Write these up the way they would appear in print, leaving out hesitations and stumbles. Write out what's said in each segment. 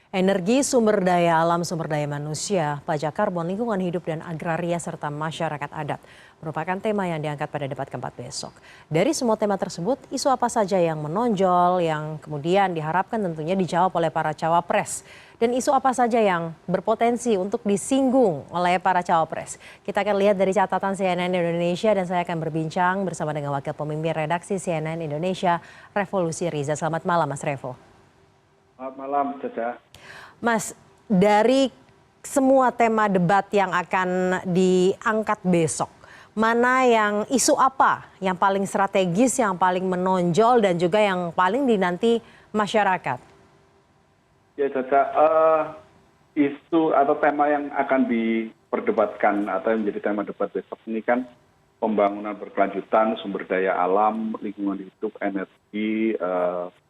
Energi, sumber daya alam, sumber daya manusia, pajak karbon, lingkungan hidup, dan agraria, serta masyarakat adat merupakan tema yang diangkat pada debat keempat besok. Dari semua tema tersebut, isu apa saja yang menonjol, yang kemudian diharapkan tentunya dijawab oleh para cawapres. Dan isu apa saja yang berpotensi untuk disinggung oleh para cawapres. Kita akan lihat dari catatan CNN Indonesia dan saya akan berbincang bersama dengan Wakil Pemimpin Redaksi CNN Indonesia, Revolusi Riza. Selamat malam, Mas Revo. Selamat malam, Caca. Mas, dari semua tema debat yang akan diangkat besok, mana yang isu apa yang paling strategis, yang paling menonjol, dan juga yang paling dinanti masyarakat? Ya, Caca, isu atau tema yang akan diperdebatkan atau yang menjadi tema debat besok ini kan pembangunan berkelanjutan, sumber daya alam, lingkungan hidup, energi,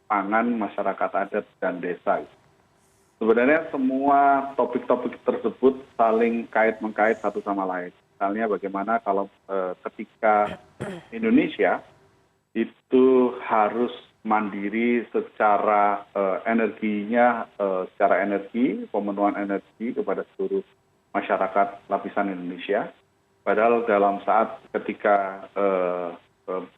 pangan, masyarakat adat, dan desa. Sebenarnya semua topik-topik tersebut saling kait-mengkait satu sama lain. Misalnya bagaimana kalau ketika Indonesia itu harus mandiri secara energinya, secara energi, pemenuhan energi kepada seluruh masyarakat lapisan Indonesia. Padahal dalam saat ketika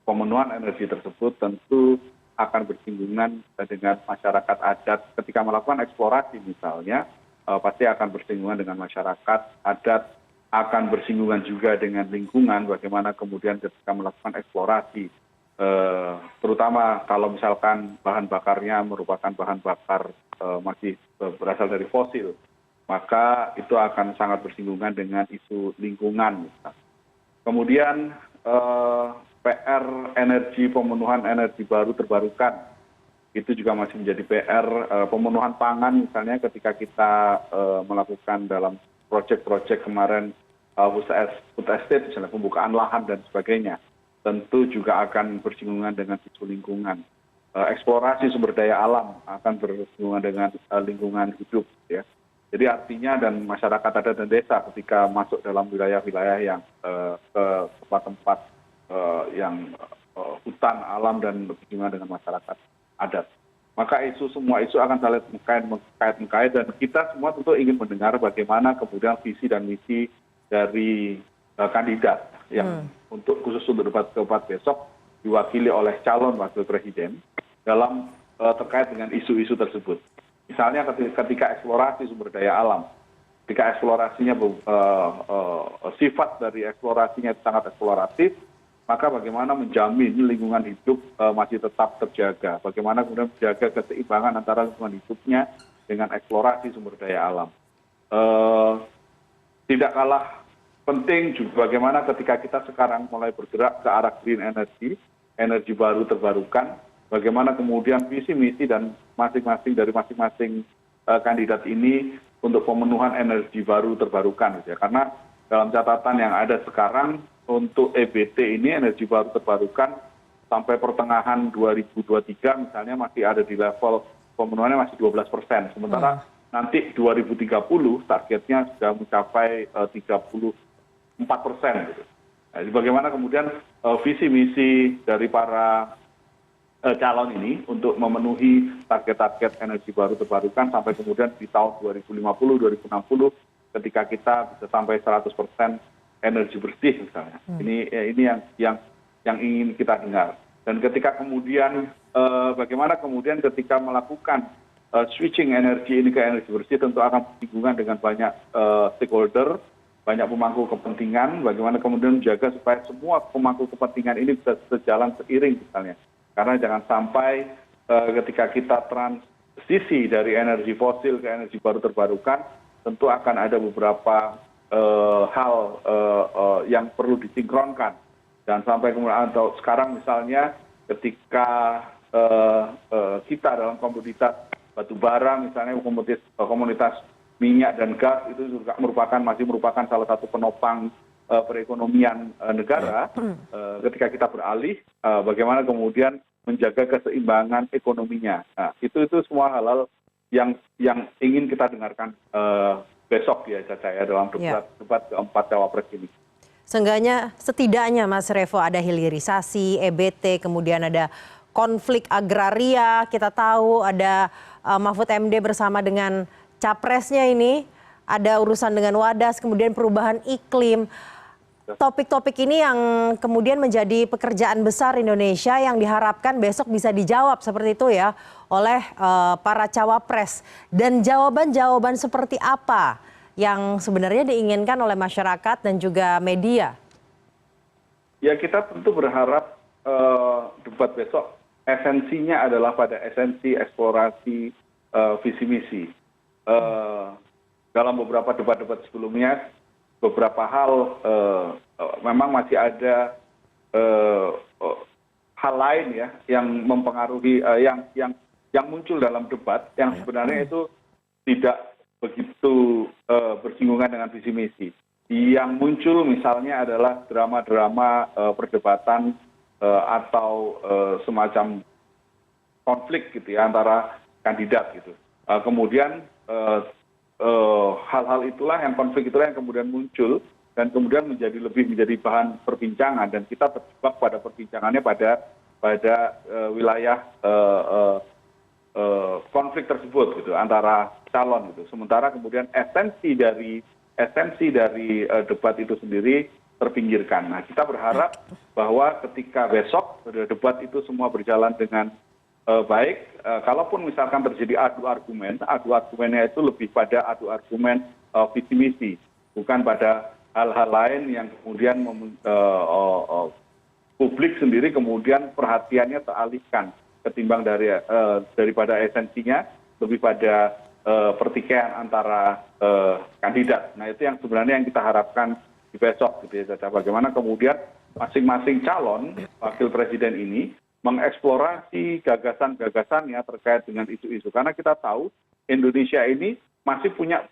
pemenuhan energi tersebut tentu akan bersinggungan dengan masyarakat adat. Ketika melakukan eksplorasi misalnya, pasti akan bersinggungan dengan masyarakat adat, akan bersinggungan juga dengan lingkungan, bagaimana kemudian ketika melakukan eksplorasi, terutama kalau misalkan bahan bakarnya merupakan bahan bakar masih berasal dari fosil, maka itu akan sangat bersinggungan dengan isu lingkungan. Kemudian PR energi, pemenuhan energi baru terbarukan, itu juga masih menjadi PR. Pemenuhan pangan misalnya ketika kita melakukan dalam proyek-proyek kemarin food estate, misalnya pembukaan lahan dan sebagainya, tentu juga akan bersinggungan dengan isu lingkungan. Eksplorasi sumber daya alam akan bersinggungan dengan lingkungan hidup, ya. Jadi artinya dan masyarakat adat dan desa ketika masuk dalam wilayah-wilayah yang ke tempat-tempat yang hutan alam dan bersinggungan dengan masyarakat adat. Maka semua isu akan saling mengkait dan kita semua tentu ingin mendengar bagaimana kemudian visi dan misi dari kandidat yang khusus untuk debat keempat besok diwakili oleh calon wakil presiden dalam terkait dengan isu-isu tersebut. Misalnya ketika eksplorasi sumber daya alam, ketika eksplorasinya sifat dari eksplorasinya sangat eksploratif, maka bagaimana menjamin lingkungan hidup masih tetap terjaga, bagaimana kemudian menjaga keseimbangan antara lingkungan hidupnya dengan eksplorasi sumber daya alam. Tidak kalah penting juga bagaimana ketika kita sekarang mulai bergerak ke arah green energy, energi baru terbarukan, bagaimana kemudian visi misi dan masing-masing kandidat ini untuk pemenuhan energi baru terbarukan, ya. Karena dalam catatan yang ada sekarang untuk EBT ini, energi baru terbarukan, sampai pertengahan 2023 misalnya masih ada di level pemenuhannya masih 12%. Sementara nanti 2030 targetnya sudah mencapai 34%. Gitu. Jadi bagaimana kemudian visi misi dari para calon ini untuk memenuhi target-target energi baru terbarukan sampai kemudian di tahun 2050, 2060 ketika kita bisa sampai 100% energi bersih misalnya. Ini yang ingin kita dengar. Dan ketika kemudian bagaimana kemudian ketika melakukan switching energi ini ke energi bersih tentu akan bersinggungan dengan banyak stakeholder, banyak pemangku kepentingan, bagaimana kemudian menjaga supaya semua pemangku kepentingan ini bisa sejalan seiring misalnya. Karena jangan sampai ketika kita transisi dari energi fosil ke energi baru terbarukan, tentu akan ada beberapa hal yang perlu disinkronkan. Dan sampai kemudian atau sekarang misalnya ketika kita dalam komoditas batu bara misalnya komoditas minyak dan gas itu juga masih merupakan salah satu penopang perekonomian negara. Ketika kita beralih, bagaimana kemudian menjaga keseimbangan ekonominya. Nah, itu semua hal-hal yang ingin kita dengarkan besok ya Caca ya dalam debat keempat cawapres ini. Setidaknya Mas Revo ada hilirisasi, EBT, kemudian ada konflik agraria, kita tahu ada Mahfud MD bersama dengan capresnya ini, ada urusan dengan Wadas, kemudian perubahan iklim. Topik-topik ini yang kemudian menjadi pekerjaan besar Indonesia yang diharapkan besok bisa dijawab seperti itu ya oleh para cawapres. Dan jawaban-jawaban seperti apa yang sebenarnya diinginkan oleh masyarakat dan juga media? Ya, kita tentu berharap debat besok esensinya adalah pada esensi eksplorasi visi misi. Dalam beberapa debat-debat sebelumnya, beberapa hal memang masih ada hal lain ya yang mempengaruhi yang muncul dalam debat yang sebenarnya itu tidak begitu bersinggungan dengan visi misi. Yang muncul misalnya adalah drama-drama perdebatan atau semacam konflik gitu ya antara kandidat gitu. Kemudian hal-hal itulah yang konflik itulah yang kemudian muncul dan kemudian menjadi bahan perbincangan dan kita terjebak pada perbincangannya pada wilayah konflik tersebut gitu antara calon gitu. Sementara kemudian esensi dari debat itu sendiri terpinggirkan. Nah, kita berharap bahwa ketika besok debat itu semua berjalan dengan baik, kalaupun misalkan terjadi adu argumennya itu lebih pada adu argumen visi misi, bukan pada hal-hal lain yang kemudian publik sendiri kemudian perhatiannya teralihkan ketimbang daripada esensinya lebih pada pertikaian antara kandidat. Nah, itu yang sebenarnya yang kita harapkan di besok gitu ya, Caca. Bagaimana kemudian masing-masing calon wakil presiden ini mengeksplorasi gagasan-gagasannya terkait dengan isu-isu. Karena kita tahu Indonesia ini masih punya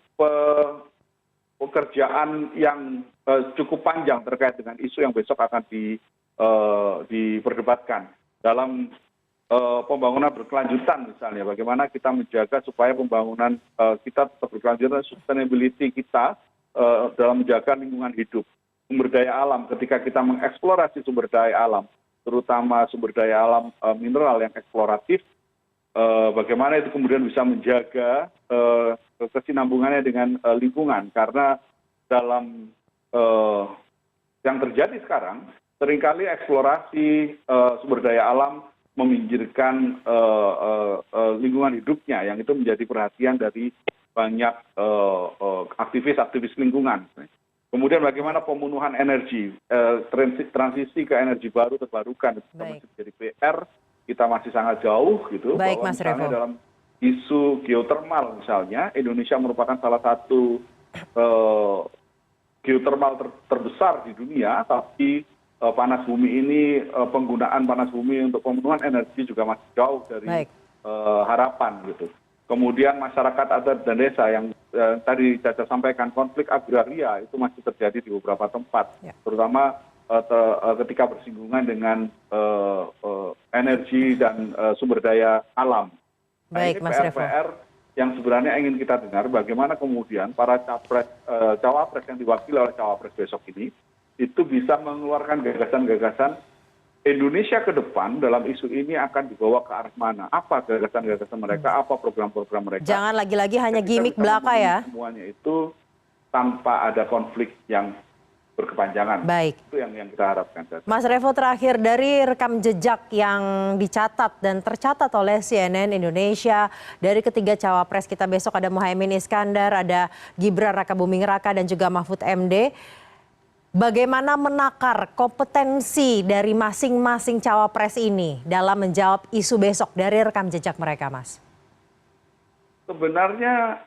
pekerjaan yang cukup panjang terkait dengan isu yang besok akan diperdebatkan. Dalam pembangunan berkelanjutan misalnya, bagaimana kita menjaga supaya pembangunan kita tetap berkelanjutan, sustainability kita dalam menjaga lingkungan hidup, sumber daya alam. Ketika kita mengeksplorasi sumber daya alam, terutama sumber daya alam mineral yang eksploratif, bagaimana itu kemudian bisa menjaga kesinambungannya dengan lingkungan. Karena dalam yang terjadi sekarang, seringkali eksplorasi sumber daya alam meminggirkan lingkungan hidupnya, yang itu menjadi perhatian dari banyak aktivis lingkungan. Kemudian bagaimana pemenuhan energi, transisi ke energi baru terbarukan, itu masih menjadi PR, kita masih sangat jauh gitu. Baik, bahwa Mas misalnya Revo. dalam isu geotermal misalnya, Indonesia merupakan salah satu geotermal terbesar di dunia, tapi panas bumi ini, penggunaan panas bumi untuk pemenuhan energi juga masih jauh dari harapan gitu. Kemudian masyarakat adat dan desa yang tadi Caca sampaikan, konflik agraria itu masih terjadi di beberapa tempat, terutama ketika bersinggungan dengan energi dan sumber daya alam. Nah, ini PR-PR yang sebenarnya ingin kita dengar, bagaimana kemudian para cawapres yang diwakili oleh cawapres besok ini itu bisa mengeluarkan gagasan-gagasan Indonesia ke depan dalam isu ini akan dibawa ke arah mana? Apa gagasan-gagasan mereka? Apa program-program mereka? Jangan lagi-lagi hanya gimmick belaka ya. Semuanya itu tanpa ada konflik yang berkepanjangan. Baik. Itu yang kita harapkan. Mas Revo, terakhir, dari rekam jejak yang dicatat dan tercatat oleh CNN Indonesia, dari ketiga cawapres kita besok ada Muhaimin Iskandar, ada Gibran Rakabuming Raka dan juga Mahfud MD. Bagaimana menakar kompetensi dari masing-masing cawapres ini dalam menjawab isu besok dari rekam jejak mereka, Mas? Sebenarnya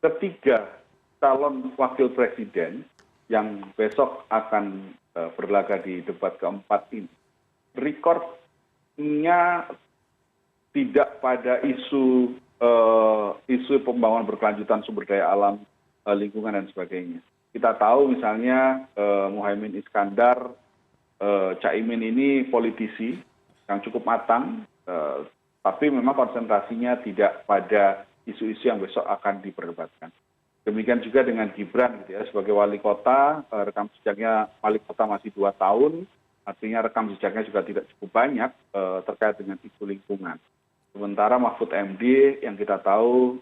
ketiga calon wakil presiden yang besok akan berlaga di debat keempat ini, rekodnya tidak pada isu pembangunan berkelanjutan sumber daya alam, lingkungan dan sebagainya. Kita tahu misalnya Muhaimin Iskandar, Caimin ini politisi yang cukup matang, tapi memang konsentrasinya tidak pada isu-isu yang besok akan diperdebatkan. Demikian juga dengan Gibran gitu ya, sebagai wali kota, rekam jejaknya wali kota masih 2 tahun, artinya rekam jejaknya juga tidak cukup banyak terkait dengan isu lingkungan. Sementara Mahfud MD yang kita tahu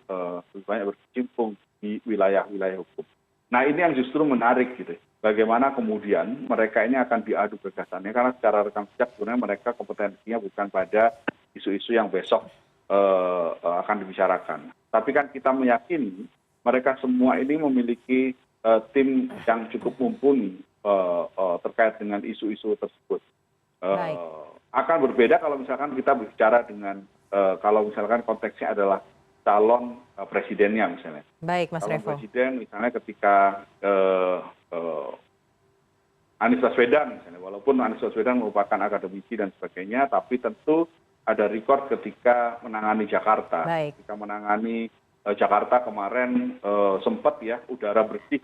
lebih banyak berkecimpung di wilayah-wilayah hukum. Nah ini yang justru menarik gitu. Bagaimana kemudian mereka ini akan diadu gagasannya, karena secara rekam jejak sebenarnya mereka kompetensinya bukan pada isu-isu yang besok akan dibicarakan. Tapi kan kita meyakini mereka semua ini memiliki tim yang cukup mumpuni terkait dengan isu-isu tersebut. Akan berbeda kalau misalkan kita berbicara dengan kalau misalkan konteksnya adalah calon presidennya misalnya. Baik, Mas Calon Revo. presiden misalnya ketika Anies Baswedan misalnya, walaupun Anies Baswedan merupakan akademisi dan sebagainya, tapi tentu ada rekod ketika menangani Jakarta. Baik. Ketika menangani Jakarta kemarin sempat ya udara bersih,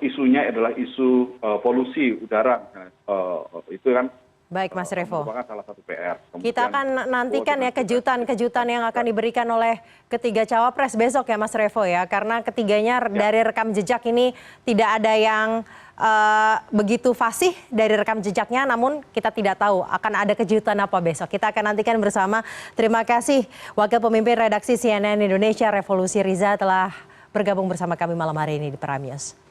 isunya adalah isu polusi udara misalnya. Itu kan Baik, Mas Revo. merupakan salah satu PR. Kita akan nantikan ya kejutan-kejutan yang akan diberikan oleh ketiga cawapres besok ya Mas Revo ya. Karena ketiganya dari rekam jejak ini tidak ada yang begitu fasih dari rekam jejaknya, namun kita tidak tahu akan ada kejutan apa besok. Kita akan nantikan bersama. Terima kasih Wakil Pemimpin Redaksi CNN Indonesia Revolusi Riza telah bergabung bersama kami malam hari ini di Prime News.